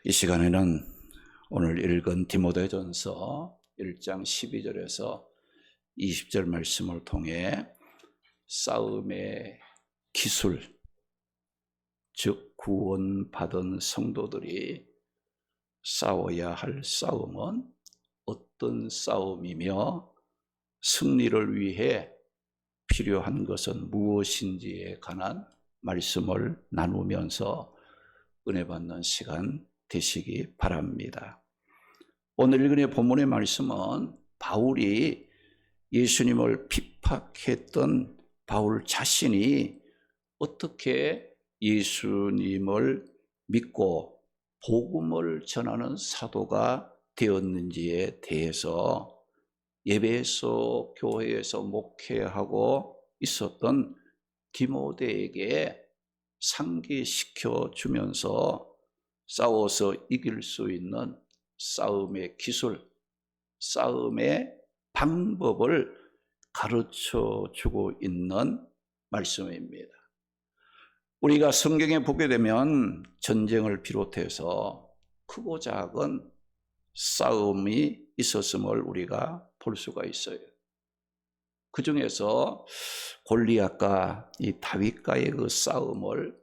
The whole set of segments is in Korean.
이 시간에는 오늘 읽은 디모데전서 1장 12절에서 20절 말씀을 통해 싸움의 기술, 즉 구원받은 성도들이 싸워야 할 싸움은 어떤 싸움이며 승리를 위해 필요한 것은 무엇인지에 관한 말씀을 나누면서 은혜 받는 시간 되시기 바랍니다. 오늘 읽은 본문의 말씀은 바울이 예수님을 핍박했던 바울 자신이 어떻게 예수님을 믿고 복음을 전하는 사도가 되었는지에 대해서 에베소 교회에서 목회하고 있었던 디모데에게 상기시켜 주면서 싸워서 이길 수 있는 싸움의 기술, 싸움의 방법을 가르쳐 주고 있는 말씀입니다. 우리가 성경에 보게 되면 전쟁을 비롯해서 크고 작은 싸움이 있었음을 우리가 볼 수가 있어요. 그 중에서 골리앗과 이 다윗과의 그 싸움을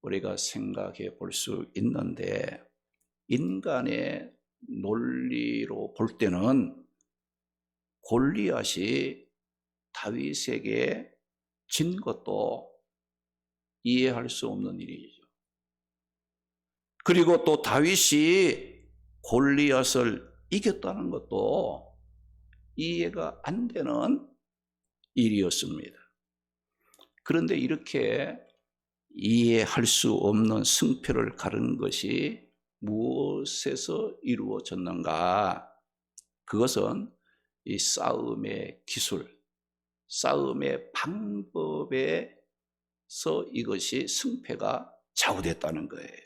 우리가 생각해 볼 수 있는데, 인간의 논리로 볼 때는 골리앗이 다윗에게 진 것도 이해할 수 없는 일이죠. 그리고 또 다윗이 골리앗을 이겼다는 것도 이해가 안 되는 일이었습니다. 그런데 이렇게 이해할 수 없는 승패를 가른 것이 무엇에서 이루어졌는가? 그것은 이 싸움의 기술, 싸움의 방법에서 이것이 승패가 좌우됐다는 거예요.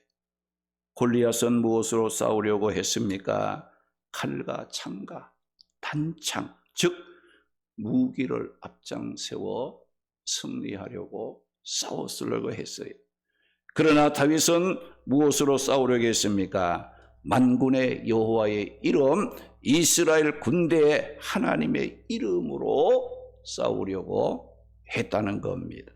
골리앗은 무엇으로 싸우려고 했습니까? 칼과 창과 단창, 즉 무기를 앞장세워 승리하려고 싸웠으려고 했어요. 그러나 다윗은 무엇으로 싸우려고 했습니까? 만군의 여호와의 이름, 이스라엘 군대의 하나님의 이름으로 싸우려고 했다는 겁니다.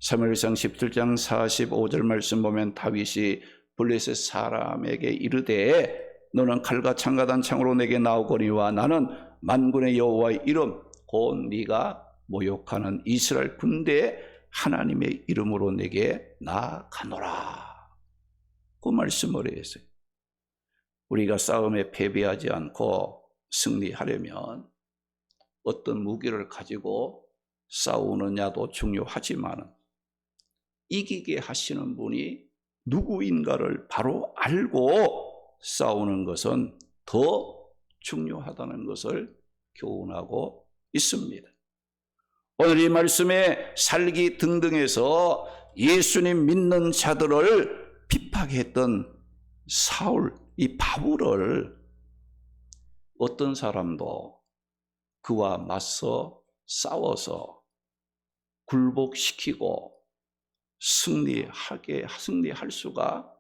사무엘상 17장 45절 말씀 보면 다윗이 블레셋 사람에게 이르되 너는 칼과 창과 단창으로 내게 나오거니와 나는 만군의 여호와의 이름 곧 네가 모욕하는 이스라엘 군대의 하나님의 이름으로 내게 나아가노라. 그 말씀을 했어요. 우리가 싸움에 패배하지 않고 승리하려면 어떤 무기를 가지고 싸우느냐도 중요하지만 이기게 하시는 분이 누구인가를 바로 알고 싸우는 것은 더 중요하다는 것을 교훈하고 있습니다. 오늘 이 말씀에 살기 등등에서 예수님 믿는 자들을 핍박했던 사울, 이 바울을 어떤 사람도 그와 맞서 싸워서 굴복시키고 승리할 수가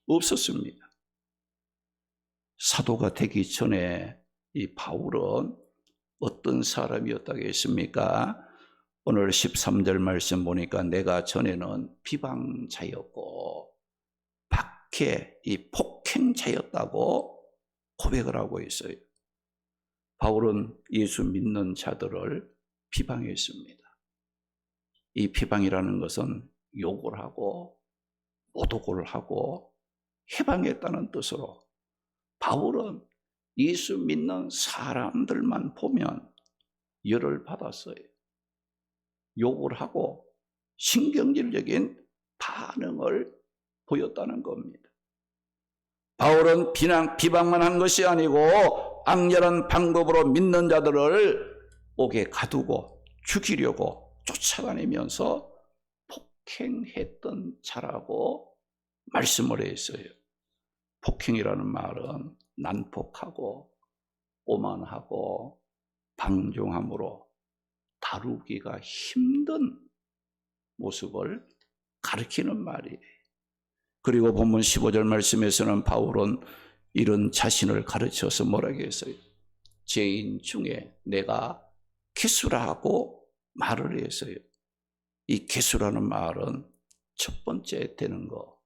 없었습니다. 사도가 되기 전에 이 바울은 어떤 사람이었다고 했습니까? 오늘 13절 말씀 보니까 내가 전에는 비방자였고 박해, 이 폭행자였다고 고백을 하고 있어요. 바울은 예수 믿는 자들을 비방했습니다. 이 비방이라는 것은 욕을 하고 모독을 하고 해방했다는 뜻으로 바울은 예수 믿는 사람들만 보면 열을 받았어요. 욕을 하고 신경질적인 반응을 보였다는 겁니다. 바울은 비방만 한 것이 아니고 악렬한 방법으로 믿는 자들을 옥에 가두고 죽이려고 쫓아다니면서 폭행했던 자라고 말씀을 했어요. 폭행이라는 말은 난폭하고 오만하고 방종함으로 다루기가 힘든 모습을 가리키는 말이에요. 그리고 본문 15절 말씀에서는 바울은 이런 자신을 가르쳐서 뭐라고 했어요? 죄인 중에 내가 괴수라고 말을 했어요. 이 괴수라는 말은 첫 번째 되는 거,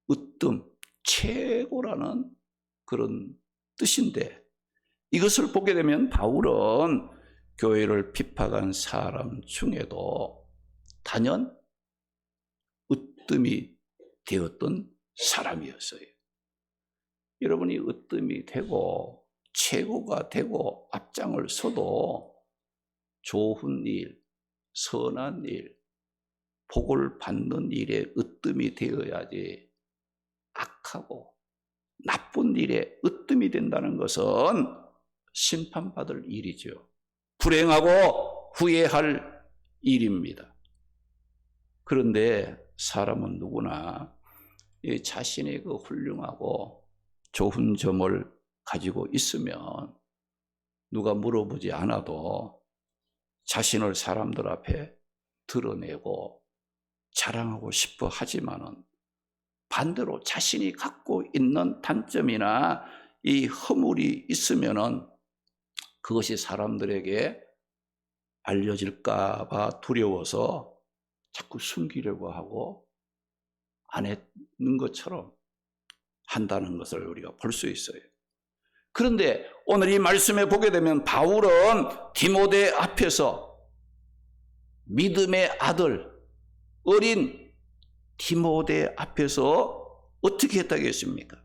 으뜸, 최고라는 그런 뜻인데, 이것을 보게 되면 바울은 교회를 핍박한 사람 중에도 단연 으뜸이 되었던 사람이었어요. 여러분이 으뜸이 되고 최고가 되고 앞장을 서도 좋은 일, 선한 일, 복을 받는 일에 으뜸이 되어야지, 악하고 나쁜 일에 으뜸이 된다는 것은 심판받을 일이죠. 불행하고 후회할 일입니다. 그런데 사람은 누구나 자신의 그 훌륭하고 좋은 점을 가지고 있으면 누가 물어보지 않아도 자신을 사람들 앞에 드러내고 자랑하고 싶어 하지만은, 반대로 자신이 갖고 있는 단점이나 이 허물이 있으면은 그것이 사람들에게 알려질까 봐 두려워서 자꾸 숨기려고 하고 안 했는 것처럼 한다는 것을 우리가 볼 수 있어요. 그런데 오늘 이 말씀에 보게 되면 바울은 디모데 앞에서 믿음의 아들, 어린 디모데 앞에서 어떻게 했다겠습니까?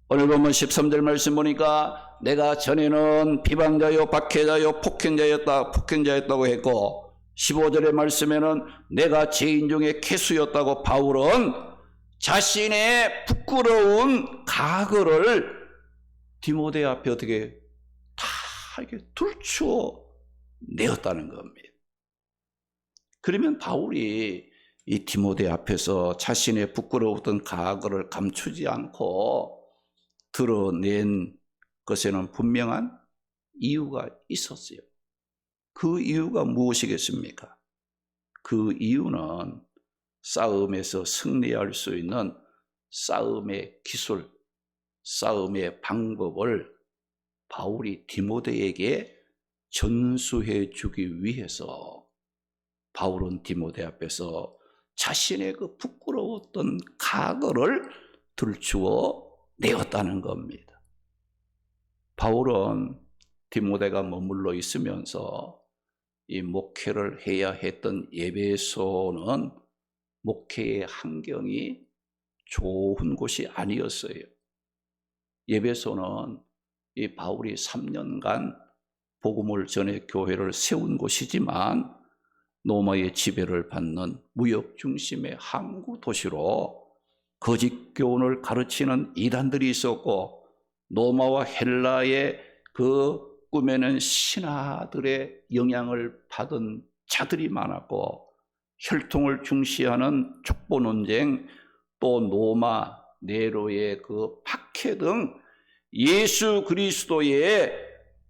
오늘 보면 13절 말씀 보니까 내가 전에는 비방자요 박해자요 폭행자였다고 했고, 15절의 말씀에는 내가 죄인 중에 괴수였다고 바울은 자신의 부끄러운 과거를 디모데 앞에 어떻게 다 이렇게 들추어 내었다는 겁니다. 그러면 바울이 이 디모데 앞에서 자신의 부끄러웠던 과거를 감추지 않고 드러낸 것에는 분명한 이유가 있었어요. 그 이유가 무엇이겠습니까? 그 이유는 싸움에서 승리할 수 있는 싸움의 기술, 싸움의 방법을 바울이 디모데에게 전수해 주기 위해서 바울은 디모데 앞에서 자신의 그 부끄러웠던 과거를 들추어 내었다는 겁니다. 바울은 디모데가 머물러 있으면서 이 목회를 해야 했던 에베소는 목회의 환경이 좋은 곳이 아니었어요. 에베소는 이 바울이 3년간 복음을 전해 교회를 세운 곳이지만 로마의 지배를 받는 무역 중심의 항구 도시로 거짓 교훈을 가르치는 이단들이 있었고, 로마와 헬라의 그 꾸며낸 신하들의 영향을 받은 자들이 많았고, 혈통을 중시하는 족보 논쟁, 또 로마 네로의 그 박해 등 예수 그리스도의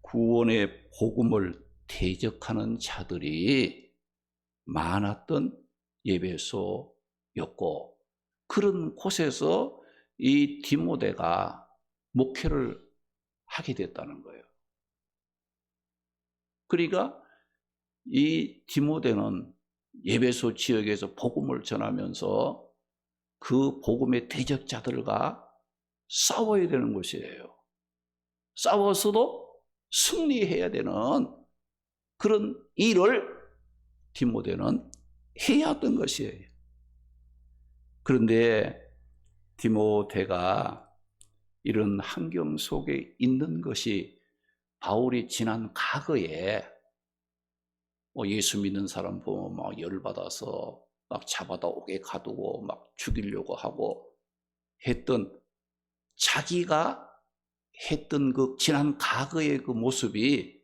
구원의 복음을 대적하는 자들이 많았던 에베소였고, 그런 곳에서 이 디모데가 목회를 하게 됐다는 거예요. 그러니까 이 디모데는 에베소 지역에서 복음을 전하면서 그 복음의 대적자들과 싸워야 되는 것이에요. 싸워서도 승리해야 되는 그런 일을 디모데는 해야 했던 것이에요. 그런데 디모데가 이런 환경 속에 있는 것이 바울이 지난 과거에 예수 믿는 사람 보면 막 열받아서 막 잡아다 옥에 가두고 막 죽이려고 하고 했던, 자기가 했던 그 지난 과거의 그 모습이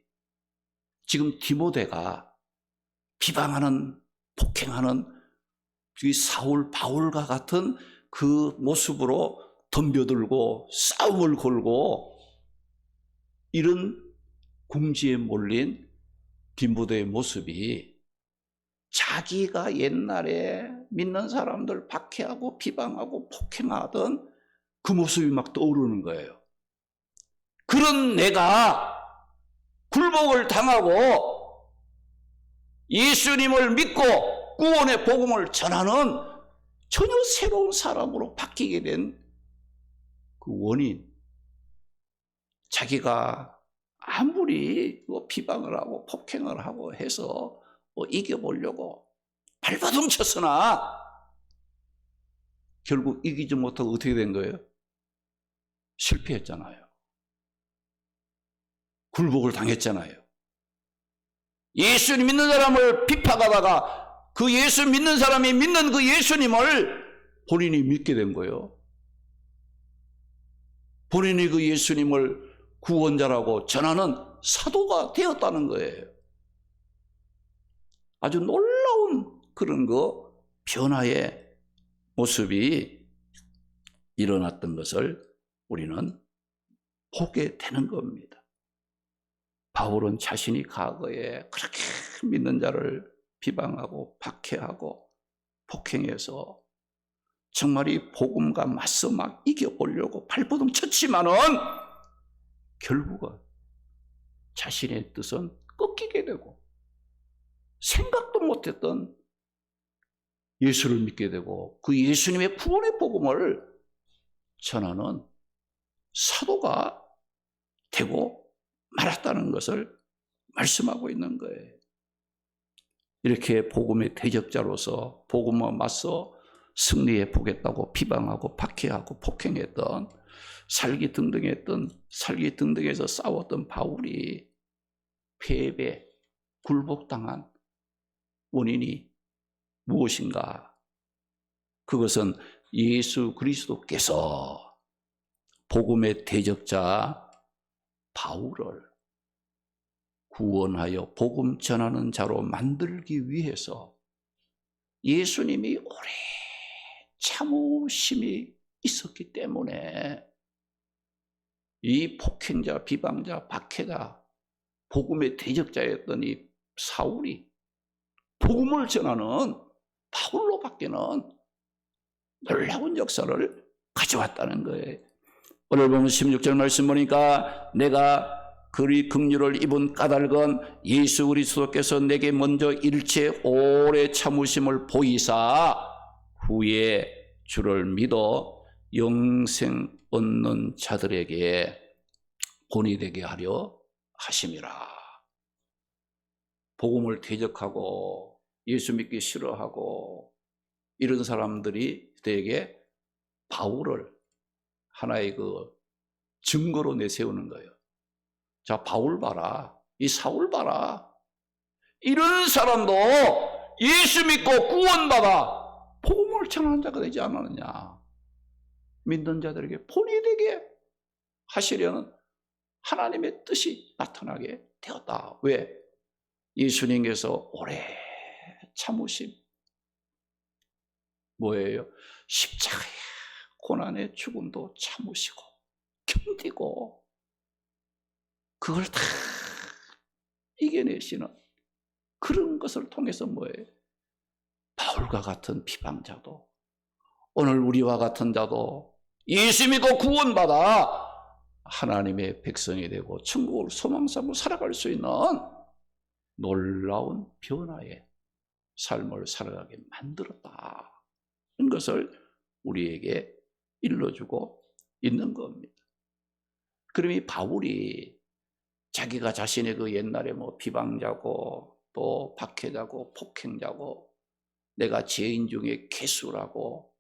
지금 디모데가 비방하는, 폭행하는 이 사울, 바울과 같은 그 모습으로 덤벼들고 싸움을 걸고 이런 궁지에 몰린 디모데의 모습이 자기가 옛날에 믿는 사람들 박해하고 비방하고 폭행하던 그 모습이 막 떠오르는 거예요. 그런 내가 굴복을 당하고 예수님을 믿고 구원의 복음을 전하는 전혀 새로운 사람으로 바뀌게 된 그 원인, 자기가 아무리 비방을 하고 폭행을 하고 해서 이겨보려고 발버둥 쳤으나 결국 이기지 못하고 어떻게 된 거예요? 실패했잖아요. 굴복을 당했잖아요. 예수님 믿는 사람을 비판하다가 그 예수 믿는 사람이 믿는 그 예수님을 본인이 믿게 된 거예요. 본인이 그 예수님을 구원자라고 전하는 사도가 되었다는 거예요. 아주 놀라운 그런 변화의 모습이 일어났던 것을 우리는 보게 되는 겁니다. 바울은 자신이 과거에 그렇게 믿는 자를 비방하고 박해하고 폭행해서 정말 이 복음과 맞서 막 이겨보려고 발버둥 쳤지만은 결국은 자신의 뜻은 꺾이게 되고 생각도 못했던 예수를 믿게 되고 그 예수님의 구원의 복음을 전하는 사도가 되고 말았다는 것을 말씀하고 있는 거예요. 이렇게 복음의 대적자로서 복음과 맞서 승리해 보겠다고 비방하고 박해하고 폭행했던 살기 등등해서 싸웠던 바울이 패배, 굴복당한 원인이 무엇인가? 그것은 예수 그리스도께서 복음의 대적자 바울을 구원하여 복음 전하는 자로 만들기 위해서 예수님이 오래 참으심이 있었기 때문에 이 폭행자, 비방자, 박해자, 복음의 대적자였던 이 사울이 복음을 전하는 바울로 바뀌는 놀라운 역사를 가져왔다는 거예요. 오늘 보면 16절 말씀 보니까 내가 그리 긍휼을 입은 까닭은 예수 그리스도께서 내게 먼저 일체 오래 참으심을 보이사 후에 주를 믿어 영생 얻는 자들에게 본이 되게 하려 하심이라. 복음을 대적하고 예수 믿기 싫어하고 이런 사람들이 되게 바울을 하나의 증거로 내세우는 거예요. 자, 바울 봐라. 이 사울 봐라. 이런 사람도 예수 믿고 구원받아 복음을 전하는 자가 되지 않았느냐. 믿는 자들에게 본이 되게 하시려는 하나님의 뜻이 나타나게 되었다. 왜? 예수님께서 오래 참으심. 뭐예요? 십자가의 고난의 죽음도 참으시고 견디고 그걸 다 이겨내시는 그런 것을 통해서 뭐예요? 바울과 같은 비방자도 오늘 우리와 같은 자도 예수 믿고 구원받아 하나님의 백성이 되고 천국을 소망 삼고 살아갈 수 있는 놀라운 변화의 삶을 살아가게 만들었다. 이런 것을 우리에게 일러주고 있는 겁니다. 그럼 이 바울이 자기가 자신의 그 옛날에 비방자고 또 박해자고 폭행자고 내가 죄인 중에 괴수라고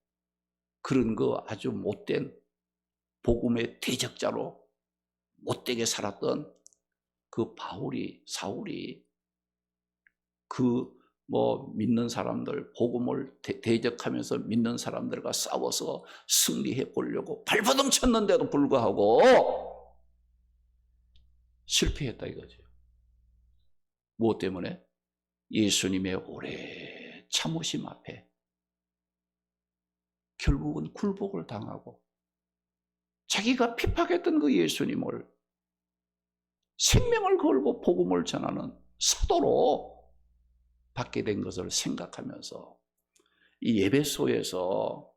그런 아주 못된 복음의 대적자로 못되게 살았던 그 사울이 믿는 사람들 복음을 대적하면서 믿는 사람들과 싸워서 승리해 보려고 발버둥 쳤는데도 불구하고 실패했다 이거죠. 무엇 때문에? 예수님의 오래 참으심 앞에 결국은 굴복을 당하고 자기가 핍박했던 그 예수님을 생명을 걸고 복음을 전하는 사도로 받게 된 것을 생각하면서 이 예배소에서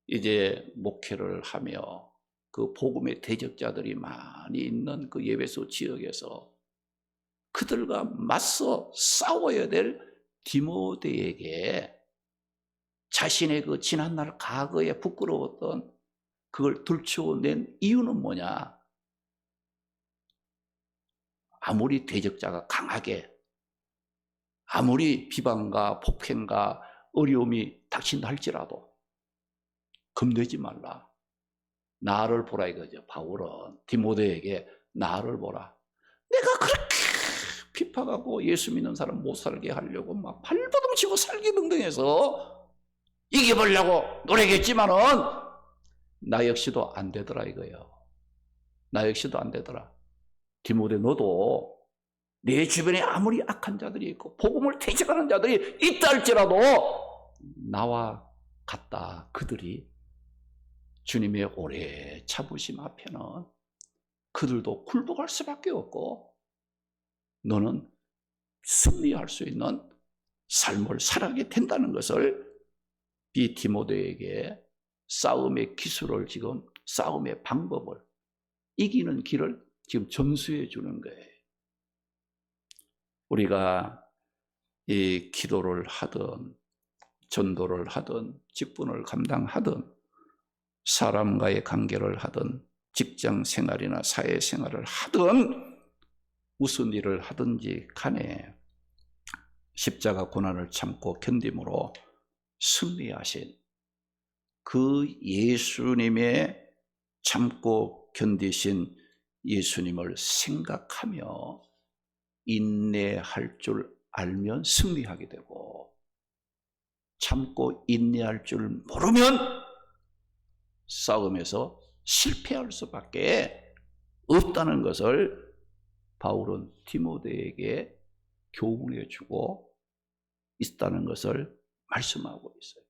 이제 목회를 하며 그 복음의 대적자들이 많이 있는 그 예배소 지역에서 그들과 맞서 싸워야 될 디모데에게 자신의 그 지난날 과거에 부끄러웠던 그걸 들추어낸 이유는 뭐냐? 아무리 대적자가 강하게, 아무리 비방과 폭행과 어려움이 닥친다 할지라도 겁내지 말라. 나를 보라 이거죠. 바울은 디모데에게 나를 보라. 내가 그렇게 핍박하고 예수 믿는 사람 못 살게 하려고 막 발버둥 치고 살기등등해서 이겨보려고 노력했지만은 나 역시도 안 되더라 이거예요. 나 역시도 안 되더라. 디모데 너도 내 주변에 아무리 악한 자들이 있고 복음을 대적하는 자들이 있다 할지라도 나와 같다. 그들이 주님의 오래 참으심 앞에는 그들도 굴복할 수밖에 없고 너는 승리할 수 있는 삶을 살아가게 된다는 것을 이 디모데에게 싸움의 기술을 지금 싸움의 방법을 이기는 길을 지금 전수해 주는 거예요. 우리가 이 기도를 하든 전도를 하든 직분을 감당하든 사람과의 관계를 하든 직장 생활이나 사회 생활을 하든 무슨 일을 하든지 간에 십자가 고난을 참고 견딤으로 승리하신 그 예수님의 참고 견디신 예수님을 생각하며 인내할 줄 알면 승리하게 되고 참고 인내할 줄 모르면 싸움에서 실패할 수밖에 없다는 것을 바울은 디모데에게 교훈해 주고 있다는 것을 말씀하고 있어요.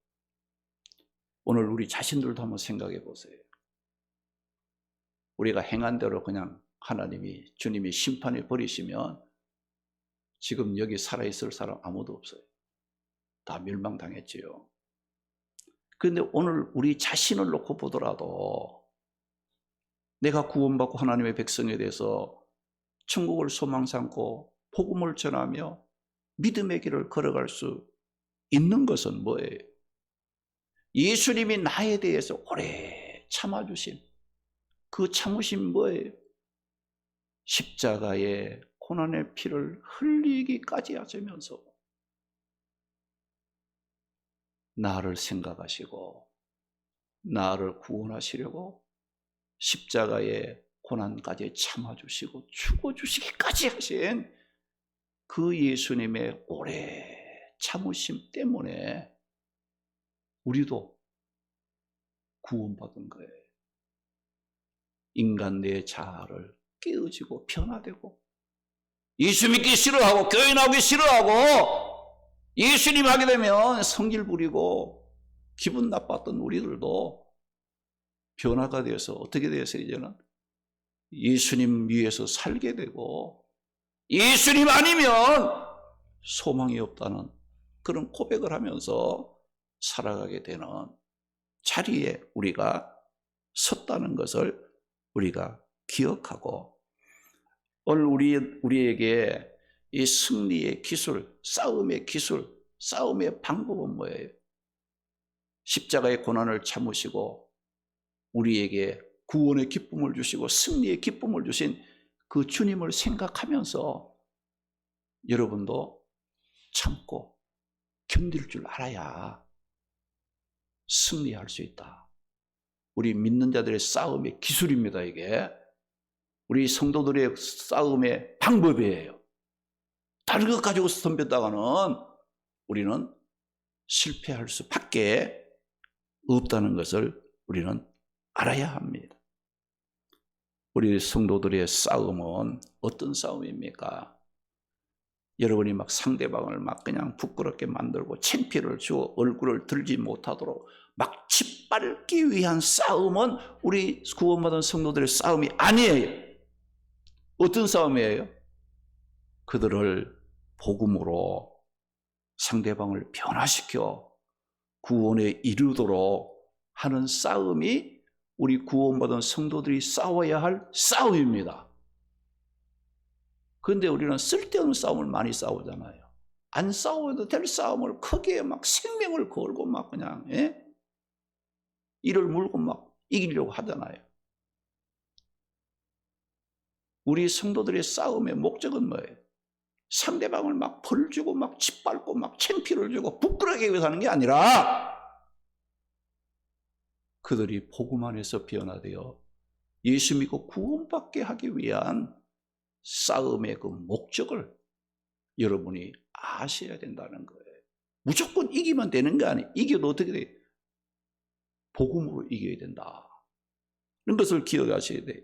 오늘 우리 자신들도 한번 생각해 보세요. 우리가 행한 대로 그냥 하나님이 주님이 심판해 버리시면 지금 여기 살아있을 사람 아무도 없어요. 다 멸망당했지요. 그런데 오늘 우리 자신을 놓고 보더라도 내가 구원받고 하나님의 백성에 대해서 천국을 소망 삼고 복음을 전하며 믿음의 길을 걸어갈 수 있는 것은 뭐예요? 예수님이 나에 대해서 오래 참아주신 그 참으심 뭐예요? 십자가의 고난의 피를 흘리기까지 하시면서 나를 생각하시고 나를 구원하시려고 십자가의 고난까지 참아주시고 죽어주시기까지 하신 그 예수님의 오래 참으심 때문에 우리도 구원받은 거예요. 인간 내 자아를 깨어지고 변화되고 예수 믿기 싫어하고 교회 나오기 싫어하고 예수님 하게 되면 성질 부리고 기분 나빴던 우리들도 변화가 되어서 어떻게 되었어요? 이제는 예수님 위해서 살게 되고 예수님 아니면 소망이 없다는 그런 고백을 하면서 살아가게 되는 자리에 우리가 섰다는 것을 우리가 기억하고 오늘 우리에게 이 승리의 기술, 싸움의 기술, 싸움의 방법은 뭐예요? 십자가의 고난을 참으시고 우리에게 구원의 기쁨을 주시고 승리의 기쁨을 주신 그 주님을 생각하면서 여러분도 참고 견딜 줄 알아야 승리할 수 있다. 우리 믿는 자들의 싸움의 기술입니다. 이게 우리 성도들의 싸움의 방법이에요. 다른 것 가지고 덤볐다가는 우리는 실패할 수밖에 없다는 것을 우리는 알아야 합니다. 우리 성도들의 싸움은 어떤 싸움입니까? 여러분이 막 상대방을 막 그냥 부끄럽게 만들고 창피를 주어 얼굴을 들지 못하도록 막 짓밟기 위한 싸움은 우리 구원받은 성도들의 싸움이 아니에요. 어떤 싸움이에요? 그들을 복음으로 상대방을 변화시켜 구원에 이르도록 하는 싸움이 우리 구원받은 성도들이 싸워야 할 싸움입니다. 그런데 우리는 쓸데없는 싸움을 많이 싸우잖아요. 안 싸워도 될 싸움을 크게 막 생명을 걸고 막 그냥 이를 물고 막 이기려고 하잖아요. 우리 성도들의 싸움의 목적은 뭐예요? 상대방을 막 벌주고 막 짓밟고 막 창피를 주고 부끄러게 위해서 하는 게 아니라 그들이 복음 안에서 변화되어 예수 믿고 구원받게 하기 위한 싸움의 그 목적을 여러분이 아셔야 된다는 거예요. 무조건 이기면 되는 게 아니에요. 이겨도 어떻게 돼요? 복음으로 이겨야 된다. 이런 것을 기억하셔야 돼요.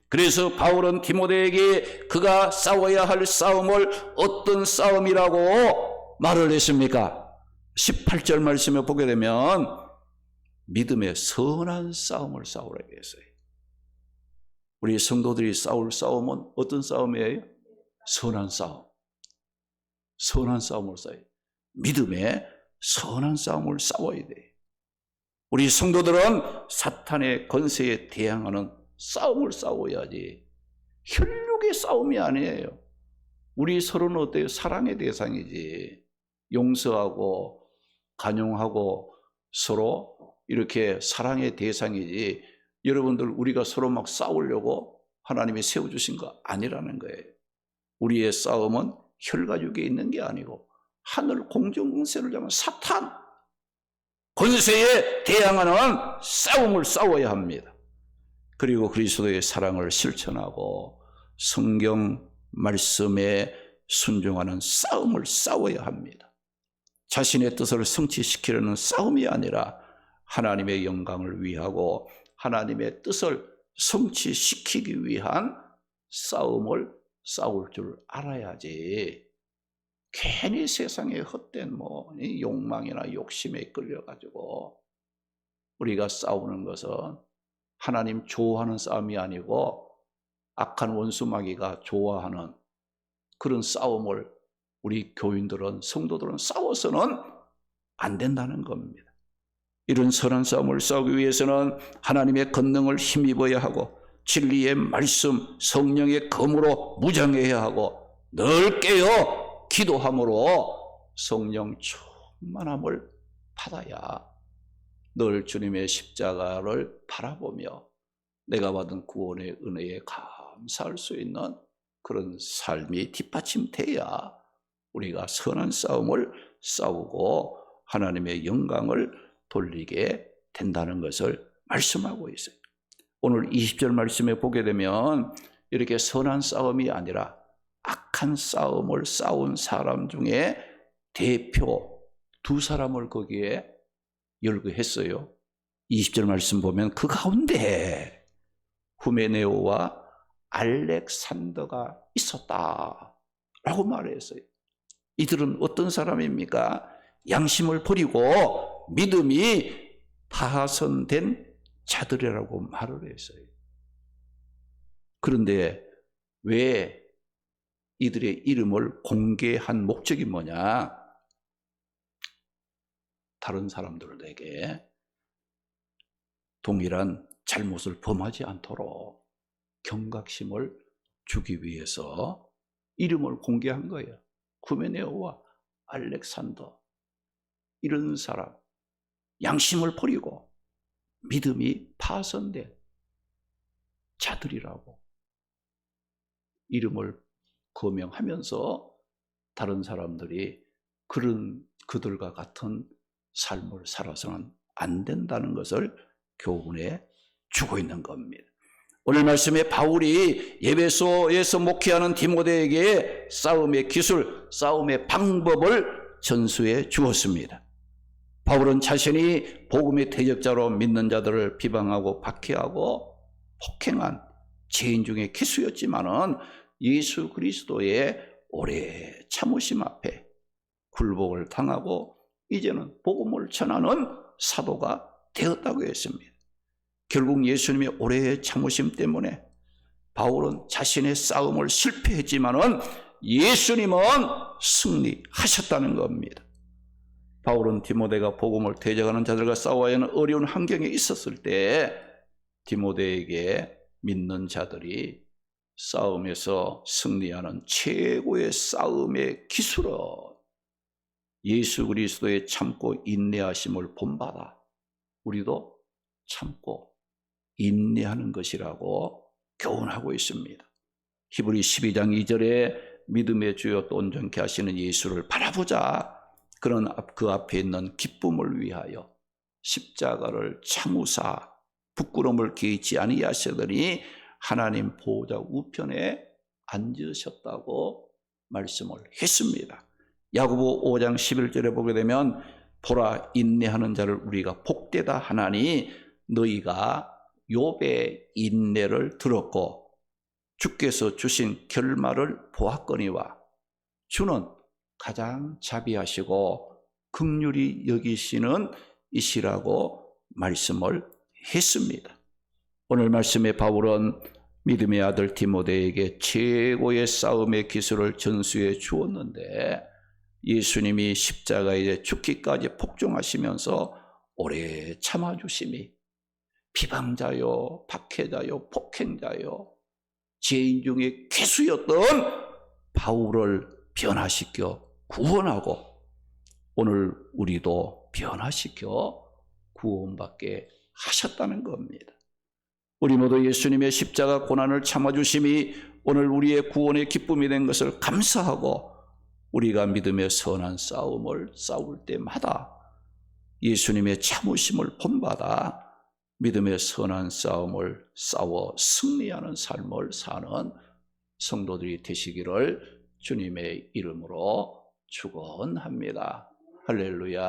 그래서 바울은 디모데에게 그가 싸워야 할 싸움을 어떤 싸움이라고 말을 했습니까? 18절 말씀을 보게 되면 믿음의 선한 싸움을 싸우라고 했어요. 우리 성도들이 싸울 싸움은 어떤 싸움이에요? 선한 싸움. 선한 싸움을 싸워요. 믿음의 선한 싸움을 싸워야 돼요. 우리 성도들은 사탄의 권세에 대항하는 싸움을 싸워야지 혈육의 싸움이 아니에요. 우리 서로는 어때요? 사랑의 대상이지. 용서하고 간용하고 서로 이렇게 사랑의 대상이지. 여러분들 우리가 서로 막 싸우려고 하나님이 세워주신 거 아니라는 거예요. 우리의 싸움은 혈가죽에 있는 게 아니고 하늘 공중 권세를 잡은 사탄 권세에 대항하는 싸움을 싸워야 합니다. 그리고 그리스도의 사랑을 실천하고 성경 말씀에 순종하는 싸움을 싸워야 합니다. 자신의 뜻을 성취시키려는 싸움이 아니라 하나님의 영광을 위하고 하나님의 뜻을 성취시키기 위한 싸움을 싸울 줄 알아야지 괜히 세상의 헛된 욕망이나 욕심에 끌려가지고 우리가 싸우는 것은 하나님 좋아하는 싸움이 아니고 악한 원수마귀가 좋아하는 그런 싸움을 우리 교인들은 성도들은 싸워서는 안 된다는 겁니다. 이런 선한 싸움을 싸우기 위해서는 하나님의 권능을 힘입어야 하고 진리의 말씀, 성령의 검으로 무장해야 하고 늘 깨어 기도함으로 성령 충만함을 받아야 늘 주님의 십자가를 바라보며 내가 받은 구원의 은혜에 감사할 수 있는 그런 삶이 뒷받침돼야 우리가 선한 싸움을 싸우고 하나님의 영광을 돌리게 된다는 것을 말씀하고 있어요. 오늘 20절 말씀에 보게 되면 이렇게 선한 싸움이 아니라 악한 싸움을 싸운 사람 중에 대표 두 사람을 거기에 열거했어요. 20절 말씀 보면 그 가운데 후메네오와 알렉산더가 있었다 라고 말했어요. 이들은 어떤 사람입니까? 양심을 버리고 믿음이 파손된 자들이라고 말을 했어요. 그런데 왜 이들의 이름을 공개한 목적이 뭐냐? 다른 사람들에게 동일한 잘못을 범하지 않도록 경각심을 주기 위해서 이름을 공개한 거예요. 후메네오와 알렉산더 이런 사람 양심을 버리고 믿음이 파손된 자들이라고 이름을 거명하면서 다른 사람들이 그들과 같은 삶을 살아서는 안 된다는 것을 교훈해 주고 있는 겁니다. 오늘 말씀에 바울이 에베소에서 목회하는 디모데에게 싸움의 기술, 싸움의 방법을 전수해 주었습니다. 바울은 자신이 복음의 대적자로 믿는 자들을 비방하고 박해하고 폭행한 죄인 중에 기수였지만은 예수 그리스도의 오래 참으심 앞에 굴복을 당하고 이제는 복음을 전하는 사도가 되었다고 했습니다. 결국 예수님의 오래 참으심 때문에 바울은 자신의 싸움을 실패했지만은 예수님은 승리하셨다는 겁니다. 바울은 디모데가 복음을 대적하는 자들과 싸워야 하는 어려운 환경에 있었을 때 디모데에게 믿는 자들이 싸움에서 승리하는 최고의 싸움의 기술은 예수 그리스도의 참고 인내하심을 본받아 우리도 참고 인내하는 것이라고 교훈하고 있습니다. 히브리 12장 2절에 믿음의 주요 또 온전케 하시는 예수를 바라보자. 그런 그 앞에 있는 기쁨을 위하여 십자가를 참으사 부끄러움을 개의치 아니하시더니 하나님 보호자 우편에 앉으셨다고 말씀을 했습니다. 야고보 5장 11절에 보게 되면 보라 인내하는 자를 우리가 복되다 하나니 너희가 욥의 인내를 들었고 주께서 주신 결말을 보았거니와 주는 가장 자비하시고 긍휼히 여기시는 이시라고 말씀을 했습니다. 오늘 말씀에 바울은 믿음의 아들 디모데에게 최고의 싸움의 기술을 전수해 주었는데 예수님이 십자가에 죽기까지 복종하시면서 오래 참아주심이 비방자요, 박해자요, 폭행자요, 죄인 중에 괴수였던 바울을 변화시켜 구원하고 오늘 우리도 변화시켜 구원받게 하셨다는 겁니다. 우리 모두 예수님의 십자가 고난을 참아주심이 오늘 우리의 구원의 기쁨이 된 것을 감사하고 우리가 믿음의 선한 싸움을 싸울 때마다 예수님의 참으심을 본받아 믿음의 선한 싸움을 싸워 승리하는 삶을 사는 성도들이 되시기를 주님의 이름으로 축원합니다. 할렐루야.